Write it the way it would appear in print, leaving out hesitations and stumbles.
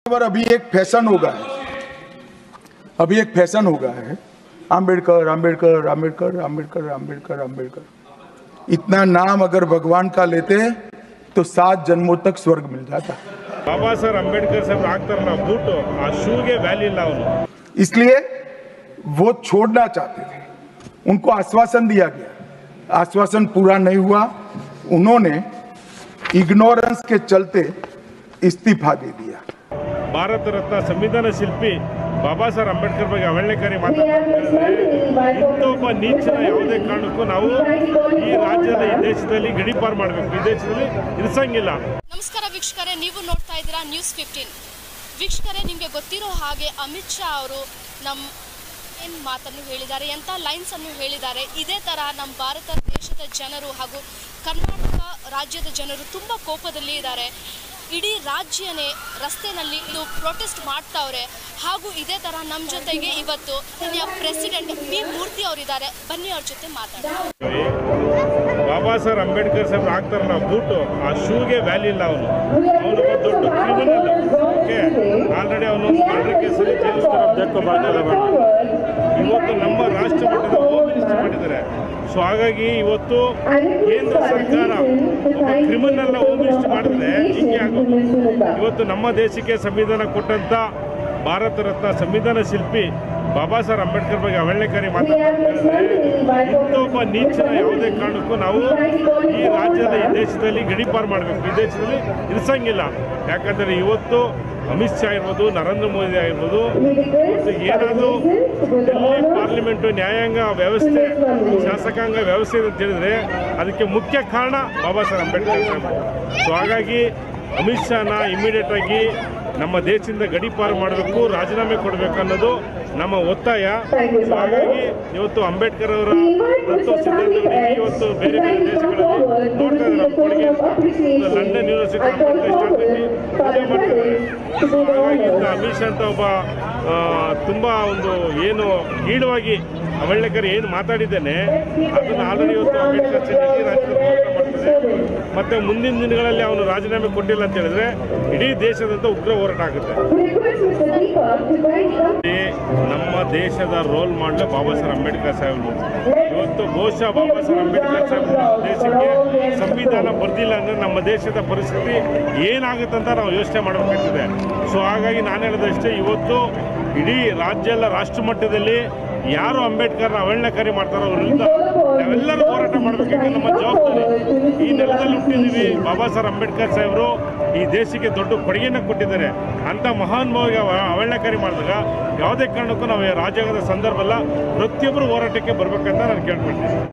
पर अभी एक फैशन हो गया है, अभी एक फैशन हो गया है, आम्बेडकर आम्बेडकर आम्बेडकर आम्बेडकर आम्बेडकर आम्बेडकर। इतना नाम अगर भगवान का लेते तो 7 जन्मों तक स्वर्ग मिल जाता। बाबा साहब अंबेडकर साहब हाक्तारಲ್ಲ ಬೂಟು ಆ ಶೂಗೆ ವ್ಯಾಲ್ಯೂ ಇಲ್ಲ ಅವನು, इसलिए वो छोड़ना चाहते थे। उनको आश्वासन दिया गया, आश्वासन पूरा नहीं हुआ, उन्होंने इग्नोरेंस के चलते इस्तीफा दे दिया। ಭಾರತ ರತ್ನ ಸಂವಿಧಾನ ಶಿಲ್ಪಿ ಬಾಬಾ ಸಾಹೇಬ್ ಅಂಬೇಡ್ಕರ್ ಬಗ್ಗೆ ಅವಹೇಳನಕಾರಿ ಮಾತಾಡ್ತಾರೆ. ನೀಚನ ಯಾವುದೇ ಕಾರಣಕ್ಕೂ ನಾವು ಈ ರಾಜ್ಯದ ಈ ದೇಶದಲ್ಲಿ ಗಡೀಪಾರು ಮಾಡಬೇಕು, ಈ ದೇಶದಲ್ಲಿ ಇರಿಸಂಗಿಲ್ಲ. ನಮಸ್ಕಾರ ವೀಕ್ಷಕರೇ, ನೀವು ನೋಡ್ತಾ ಇದ್ದೀರಾ ನ್ಯೂಸ್ 15. ವೀಕ್ಷಕರೇ, ನಿಮಗೆ ಗೊತ್ತಿರೋ ಹಾಗೆ ಅಮಿತ್ ಶಾ ಅವರು ಏನು ಮಾತನ್ನು ಹೇಳಿದ್ದಾರೆ, ಎಂಥ ಲೈನ್ಸ್ ಅನ್ನು ಹೇಳಿದ್ದಾರೆ. ಇದೇ ಥರ ನಮ್ಮ ಭಾರತ ದೇಶದ ಜನರು ಹಾಗೂ ಕರ್ನಾಟಕ ರಾಜ್ಯದ ಜನರು ತುಂಬ ಕೋಪದಲ್ಲಿ ಇದ್ದಾರೆ. ಇಡೀ ರಾಜ್ಯನೇ ರಸ್ತೆನಲ್ಲಿ ಇದು ಪ್ರೊಟೆಸ್ಟ್ ಮಾಡ್ತಾವ್ರೆ. ಹಾಗೂ ಇದೇ ಥರ ನಮ್ಮ ಜೊತೆಗೆ ಇವತ್ತು ಪ್ರೆಸಿಡೆಂಟ್ ಪಿ ಮೂರ್ತಿ ಅವರಿದ್ದಾರೆ. ಬನ್ನಿ ಅವ್ರ ಜೊತೆ ಮಾತಾಡೋಣ. ಬಾಬಾ ಸಾಹೇಬ್ ಅಂಬೇಡ್ಕರ್ ಸಾಹೇಬ್ ಹಾಕ್ತಾರಲ್ಲ ಬೂಟು ಆ ಶೂಗೆ ವ್ಯಾಲ್ಯೂ ಇಲ್ಲ ಅವನು, ಅವನು ದೊಡ್ಡ ಕ್ರಿಮಿನಲ್. ಆಲ್ರೆಡಿ ಅವನು ಮರ್ಡರ್ ಕೇಸಲ್ಲಿ ಇವತ್ತು ನಮ್ಮ ರಾಷ್ಟ್ರ ಮಟ್ಟದ ಹೋಮ್ ಮಿನಿಸ್ಟರ್ ಮಾಡಿದ್ದಾರೆ. ಸೊ ಹಾಗಾಗಿ ಇವತ್ತು ಕೇಂದ್ರ ಸರ್ಕಾರ ಕ್ರಿಮಿನಲ್ ಹೋಮ್ ಮಿನಿಸ್ಟರ್ ಮಾಡಿದ್ರೆ ಹಿಂಗೆ ಆಗೋದು. ಇವತ್ತು ನಮ್ಮ ದೇಶಕ್ಕೆ ಸಂವಿಧಾನ ಕೊಟ್ಟಂತ ಭಾರತ ರತ್ನ ಸಂವಿಧಾನ ಶಿಲ್ಪಿ ಬಾಬಾ ಸಾಹೇಬ್ ಅಂಬೇಡ್ಕರ್ ಬಗ್ಗೆ ಅವಹೇಳನಕಾರಿ ಮಾತಾಡ್ತಾರೆ. ಒಬ್ಬ ನೀಚನ ಯಾವುದೇ ಕಾರಣಕ್ಕೂ ನಾವು ಈ ರಾಜ್ಯದ ಈ ದೇಶದಲ್ಲಿ ಗಡೀಪಾರು ಮಾಡಬೇಕು, ಈ ದೇಶದಲ್ಲಿ ಇರಿಸಂಗಿಲ್ಲ. ಯಾಕಂದರೆ ಇವತ್ತು ಅಮಿತ್ ಶಾ ಇರ್ಬೋದು, ನರೇಂದ್ರ ಮೋದಿ ಆಗಿರ್ಬೋದು, ಏನಾದರೂ ಡೆಲ್ಲಿ ಪಾರ್ಲಿಮೆಂಟು ನ್ಯಾಯಾಂಗ ವ್ಯವಸ್ಥೆ, ಶಾಸಕಾಂಗ ವ್ಯವಸ್ಥೆ ಅಂತ ಹೇಳಿದ್ರೆ ಅದಕ್ಕೆ ಮುಖ್ಯ ಕಾರಣ ಬಾಬಾ ಸಾಹೇಬ್ ಅಂಬೇಡ್ಕರ್ ಸಾಹೇಬ್. ಸೊ ಹಾಗಾಗಿ ಅಮಿತ್ ಶಾನ ಇಮಿಡಿಯೇಟ್ ಆಗಿ ನಮ್ಮ ದೇಶದಿಂದ ಗಡೀಪಾರು ಮಾಡಬೇಕು, ರಾಜೀನಾಮೆ ಕೊಡಬೇಕು ಅನ್ನೋದು ನಮ್ಮ ಒತ್ತಾಯ. ಸೊ ಹಾಗಾಗಿ ಇವತ್ತು ಅಂಬೇಡ್ಕರ್ ಅವರ ತತ್ವ ಸಿದ್ಧಾಂತಗಳು ಇವತ್ತು ಬೇರೆ ಬೇರೆ ದೇಶಗಳಲ್ಲಿ ನೋಡ್ತಾ ಇದ್ದಾರೆ. ಲಂಡನ್ ಯೂನಿವರ್ಸಿಟಿ ಪೂಜೆ ಮಾಡ್ತಿದ್ದಾರೆ. ಸೊ ಹಾಗಾಗಿ ಅಮಿತ್ ಶಾ ಅಂತ ಒಬ್ಬ ತುಂಬ ಒಂದು ಏನು ಕೀಳವಾಗಿ ಅವಹೇಳನಕಾರಿ ಏನು ಮಾತಾಡಿದ್ದೇನೆ ಅದನ್ನು ಆಲ್ರೆಡಿ ಇವತ್ತು ಅಂಬೇಡ್ಕರ್ ಇಡೀ ರಾಜ್ಯದ ಮಾಡ್ತದೆ. ಮತ್ತು ಮುಂದಿನ ದಿನಗಳಲ್ಲಿ ಅವನು ರಾಜೀನಾಮೆ ಕೊಟ್ಟಿಲ್ಲ ಅಂತ ಹೇಳಿದ್ರೆ ಇಡೀ ದೇಶದಂತ ಉಗ್ರ ಹೋರಾಟ ಆಗುತ್ತೆ. ನಮ್ಮ ದೇಶದ ರೋಲ್ ಮಾಡಲು ಬಾಬಾ ಸಾಹೇಬ್ ಅಂಬೇಡ್ಕರ್ ಸಾಹೇಬರು. ಇವತ್ತು ಬಹುಶಃ ಬಾಬಾ ಸಾಹೇಬ್ ಅಂಬೇಡ್ಕರ್ ಸಾಹೇಬ್ ದೇಶಕ್ಕೆ ಸಂವಿಧಾನ ಬರ್ದಿಲ್ಲ ಅಂದರೆ ನಮ್ಮ ದೇಶದ ಪರಿಸ್ಥಿತಿ ಏನಾಗುತ್ತಂತ ನಾವು ಯೋಚನೆ ಮಾಡಬೇಕಾಗ್ತದೆ. ಸೊ ಹಾಗಾಗಿ ನಾನು ಹೇಳೋದಷ್ಟೇ, ಇವತ್ತು ಇಡೀ ರಾಜ್ಯ ಎಲ್ಲ ರಾಷ್ಟ್ರ ಮಟ್ಟದಲ್ಲಿ ಯಾರು ಅಂಬೇಡ್ಕರ್ನ ಅವಹೇಳನಕಾರಿ ಮಾಡ್ತಾರೋ ಅವರಿಂದ ನಾವೆಲ್ಲರೂ ಹೋರಾಟ ಮಾಡಬೇಕಾದ್ರೆ ನಮ್ಮ ಜವಾಬ್ದಾರಿ. ಈ ನೆಲದಲ್ಲಿ ಹುಟ್ಟಿದ್ದೀವಿ. ಬಾಬಾ ಸಾಹೇಬ್ ಅಂಬೇಡ್ಕರ್ ಸಾಹೇಬರು ಈ ದೇಶಕ್ಕೆ ದೊಡ್ಡ ಕೊಡುಗೆಯನ್ನು ಕೊಟ್ಟಿದ್ದಾರೆ. ಅಂಥ ಮಹಾನ್ ಭಾವಿಗೆ ಅವಹೇಳನಕಾರಿ ಮಾಡಿದಾಗ ಯಾವುದೇ ಕಾರಣಕ್ಕೂ ನಾವು ರಾಜ್ಯದ ಸಂದರ್ಭ ಅಲ್ಲ, ಪ್ರತಿಯೊಬ್ಬರು ಹೋರಾಟಕ್ಕೆ ಬರಬೇಕಂತ ನಾನು ಕೇಳ್ಕೊಳ್ತೀನಿ.